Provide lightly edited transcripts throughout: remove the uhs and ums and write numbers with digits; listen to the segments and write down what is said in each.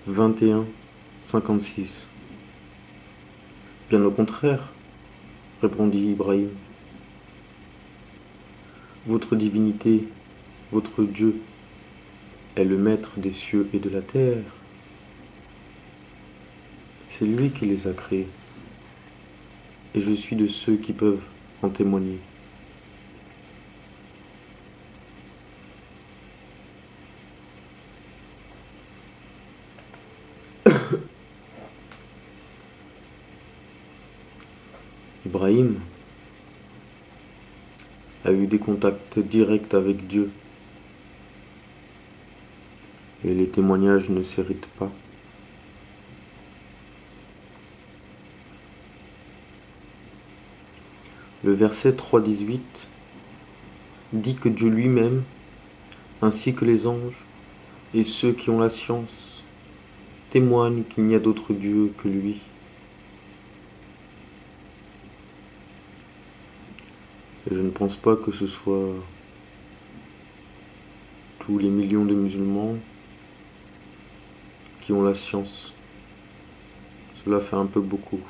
21, 56. Bien au contraire, répondit Ibrahim. Votre divinité, votre Dieu, est le maître des cieux et de la terre. C'est lui qui les a créés, et je suis de ceux qui peuvent en témoigner. Ibrahim a eu des contacts directs avec Dieu, et les témoignages ne s'héritent pas. Le verset 3,18 dit que Dieu lui-même, ainsi que les anges et ceux qui ont la science, témoignent qu'il n'y a d'autre Dieu que lui. Et je ne pense pas que ce soit tous les millions de musulmans qui ont la science. Cela fait un peu beaucoup.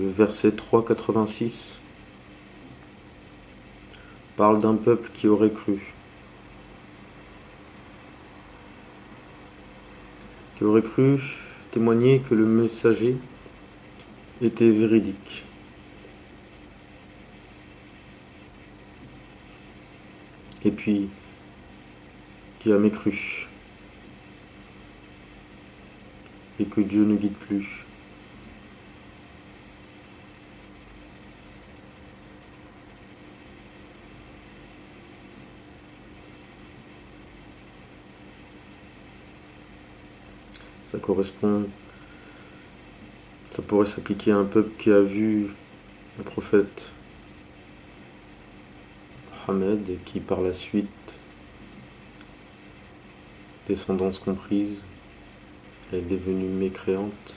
Le verset 3,86 parle d'un peuple qui aurait cru. Qui aurait cru témoigner que le messager était véridique. Et puis, qui a mécru. Et que Dieu ne guide plus. Ça correspond, ça pourrait s'appliquer à un peuple qui a vu le prophète Mohammed et qui par la suite, descendance comprise, est devenue mécréante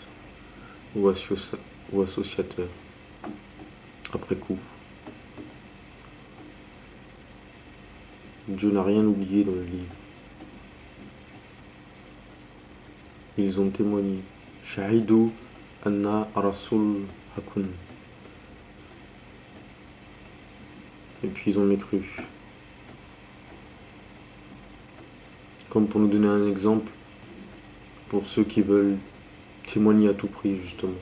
ou associateur après coup. Dieu n'a rien oublié dans le livre. Ils ont témoigné. Shahidou anna rasul hakun. Et puis ils ont mécru. Comme pour nous donner un exemple, pour ceux qui veulent témoigner à tout prix, justement.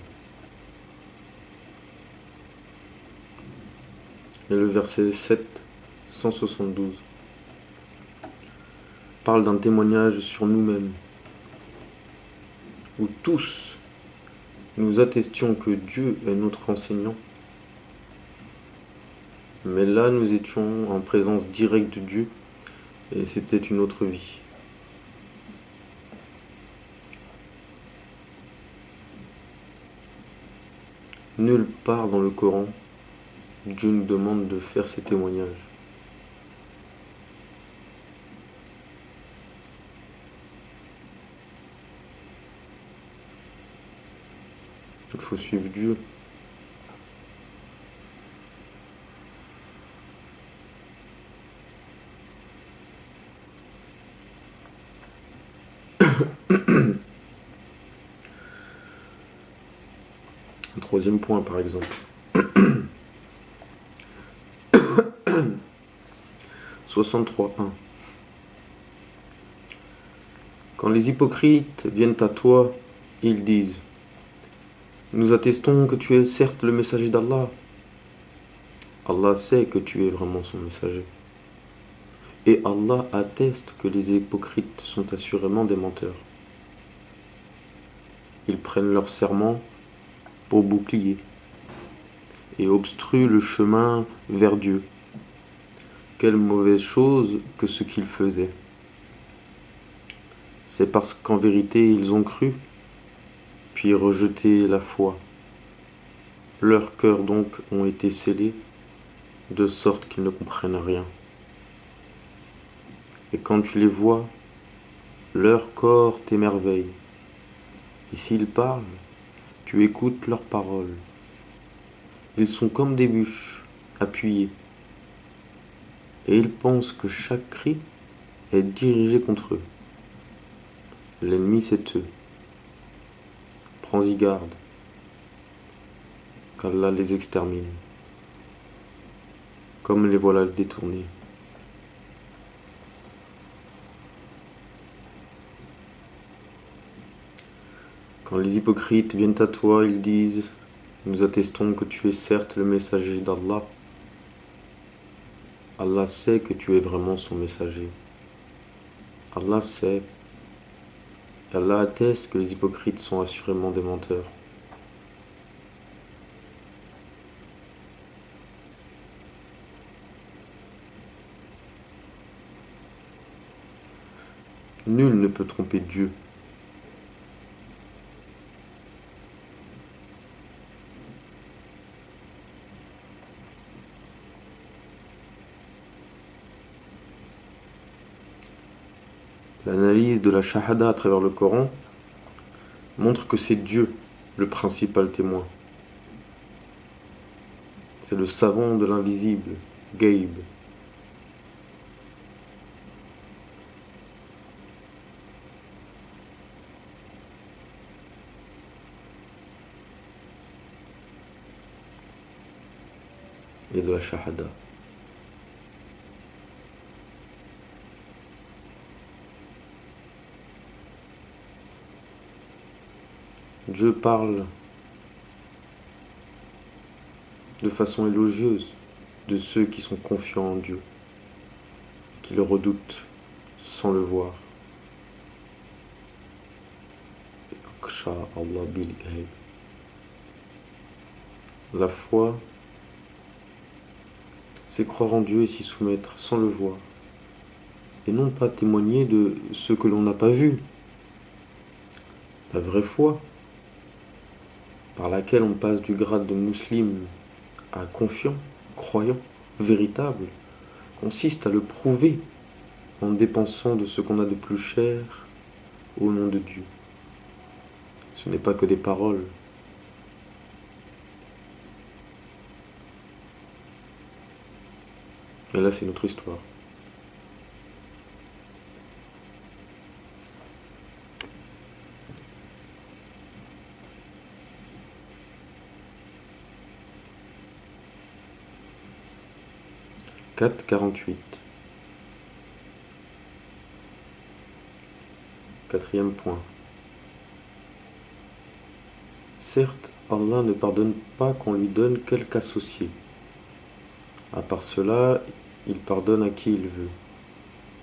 Et le verset 7, 172, parle d'un témoignage sur nous-mêmes, où tous nous attestions que Dieu est notre enseignant. Mais là, nous étions en présence directe de Dieu, et c'était une autre vie. Nulle part dans le Coran, Dieu nous demande de faire ces témoignages. Il faut suivre Dieu. Un troisième point, par exemple. 63.1. Quand les hypocrites viennent à toi, ils disent: nous attestons que tu es certes le messager d'Allah. Allah sait que tu es vraiment son messager. Et Allah atteste que les hypocrites sont assurément des menteurs. Ils prennent leur serment pour bouclier et obstruent le chemin vers Dieu. Quelle mauvaise chose que ce qu'ils faisaient. C'est parce qu'en vérité ils ont cru, puis rejeté la foi. Leurs cœurs donc ont été scellés, de sorte qu'ils ne comprennent rien. Et quand tu les vois, leur corps t'émerveille. Et s'ils parlent, tu écoutes leurs paroles. Ils sont comme des bûches, appuyées. Et ils pensent que chaque cri est dirigé contre eux. L'ennemi, c'est eux. Prends-y garde, qu'Allah les extermine, comme les voilà détournés. Quand les hypocrites viennent à toi, ils disent « Nous attestons que tu es certes le messager d'Allah. Allah sait que tu es vraiment son messager. Allah sait. Et Allah atteste que les hypocrites sont assurément des menteurs. » Nul ne peut tromper Dieu. L'analyse de la shahada à travers le Coran montre que c'est Dieu le principal témoin. C'est le savant de l'invisible, Gaïb. Et de la shahada. Dieu parle de façon élogieuse de ceux qui sont confiants en Dieu, qui le redoutent sans le voir. La foi, c'est croire en Dieu et s'y soumettre sans le voir, et non pas témoigner de ce que l'on n'a pas vu. La vraie foi, par laquelle on passe du grade de musulman à confiant, croyant, véritable, consiste à le prouver en dépensant de ce qu'on a de plus cher au nom de Dieu. Ce n'est pas que des paroles. Et là, c'est notre histoire. « 4,48 » Quatrième point. Certes, Allah ne pardonne pas qu'on lui donne quelque associé. À part cela, il pardonne à qui il veut.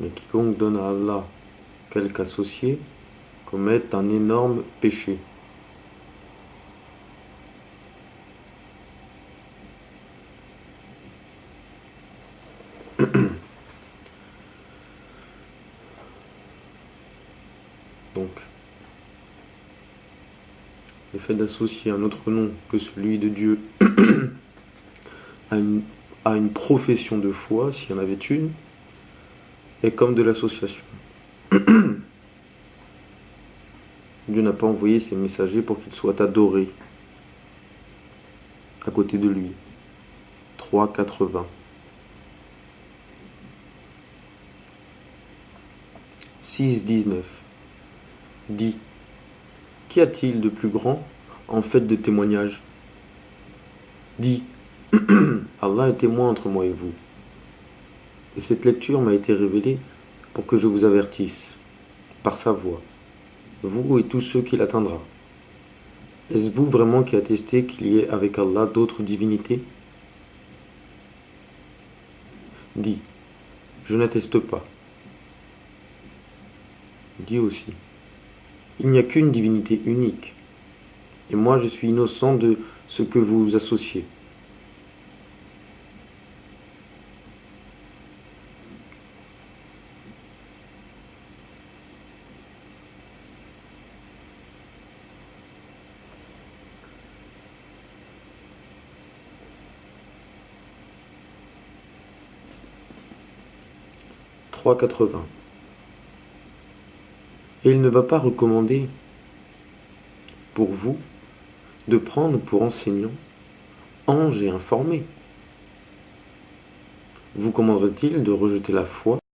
Mais quiconque donne à Allah quelque associé commet un énorme péché. Donc, le fait d'associer un autre nom que celui de Dieu à une profession de foi, s'il y en avait une, est comme de l'association. Dieu n'a pas envoyé ses messagers pour qu'ils soient adorés à côté de lui. 3,80. 6,19. Dit, qu'y a-t-il de plus grand en fait de témoignage? Dit, Allah est témoin entre moi et vous. Et cette lecture m'a été révélée pour que je vous avertisse, par sa voix, vous et tous ceux qui l'atteindra. Est-ce vous vraiment qui attestez qu'il y ait avec Allah d'autres divinités? Dit, je n'atteste pas. Dit aussi, il n'y a qu'une divinité unique, et moi je suis innocent de ce que vous associez. « 3,80. Et il ne va pas recommander pour vous de prendre pour enseignant ange et informé. Vous commencerait-il de rejeter la foi